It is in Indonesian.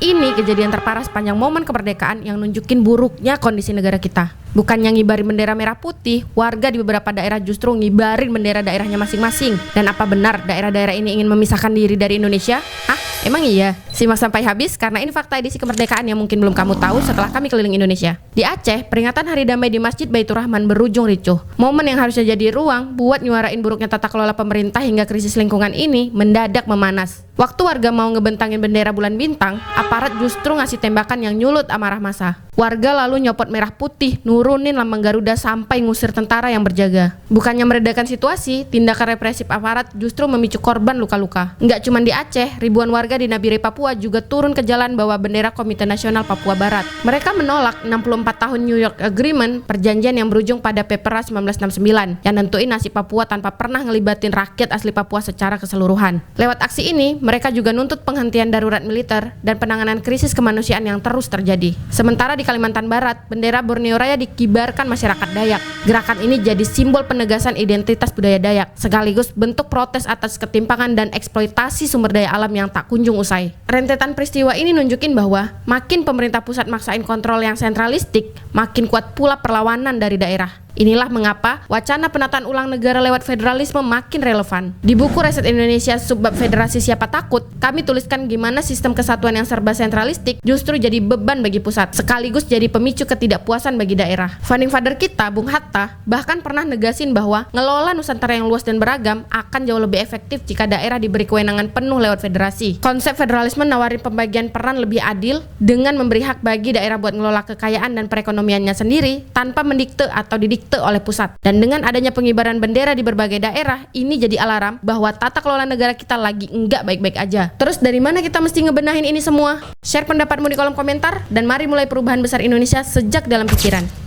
Ini kejadian terparah sepanjang momen kemerdekaan yang nunjukin buruknya kondisi negara kita. Bukannya ngibarin bendera merah putih, warga di beberapa daerah justru ngibarin bendera daerahnya masing-masing. Dan apa benar daerah-daerah ini ingin memisahkan diri dari Indonesia? Hah? Emang iya? Simak sampai habis karena ini fakta edisi kemerdekaan yang mungkin belum kamu tahu setelah kami keliling Indonesia. Di Aceh, peringatan Hari Damai di Masjid Baitur Rahman berujung ricuh. Momen yang harusnya jadi ruang buat nyuarain buruknya tata kelola pemerintah hingga krisis lingkungan ini mendadak memanas. Waktu warga mau ngebentangin bendera bulan bintang, aparat justru ngasih tembakan yang nyulut amarah massa. Warga lalu nyopot merah putih, nurunin lambang Garuda sampai ngusir tentara yang berjaga. Bukannya meredakan situasi, tindakan represif aparat justru memicu korban luka-luka. Nggak cuma di Aceh, ribuan warga di Nabire, Papua juga turun ke jalan bawa bendera Komite Nasional Papua Barat. Mereka menolak 64 tahun New York Agreement, perjanjian yang berujung pada Pepera 1969, yang nentuin nasib Papua tanpa pernah ngelibatin rakyat asli Papua secara keseluruhan. Lewat aksi ini, mereka juga nuntut penghentian darurat militer dan penanganan krisis kemanusiaan yang terus terjadi. Sementara di Kalimantan Barat, bendera Borneo Raya dikibarkan masyarakat Dayak. Gerakan ini jadi simbol penegasan identitas budaya Dayak, sekaligus bentuk protes atas ketimpangan dan eksploitasi sumber daya alam yang tak kunjung usai. Rentetan peristiwa ini nunjukin bahwa makin pemerintah pusat maksain kontrol yang sentralistik, makin kuat pula perlawanan dari daerah. Inilah mengapa wacana penataan ulang negara lewat federalisme makin relevan. Di buku Reset Indonesia subbab Federasi Siapa Takut, kami tuliskan gimana sistem kesatuan yang serba sentralistik justru jadi beban bagi pusat, sekaligus jadi pemicu ketidakpuasan bagi daerah. Founding father kita, Bung Hatta, bahkan pernah negasin bahwa ngelola Nusantara yang luas dan beragam akan jauh lebih efektif jika daerah diberi kewenangan penuh lewat federasi. Konsep federalisme nawarin pembagian peran lebih adil dengan memberi hak bagi daerah buat ngelola kekayaan dan perekonomiannya sendiri tanpa mendikte atau didikte oleh pusat. Dan dengan adanya pengibaran bendera di berbagai daerah, ini jadi alarm bahwa tata kelola negara kita lagi enggak baik-baik aja. Terus dari mana kita mesti ngebenahin ini semua? Share pendapatmu di kolom komentar dan mari mulai perubahan besar Indonesia sejak dalam pikiran.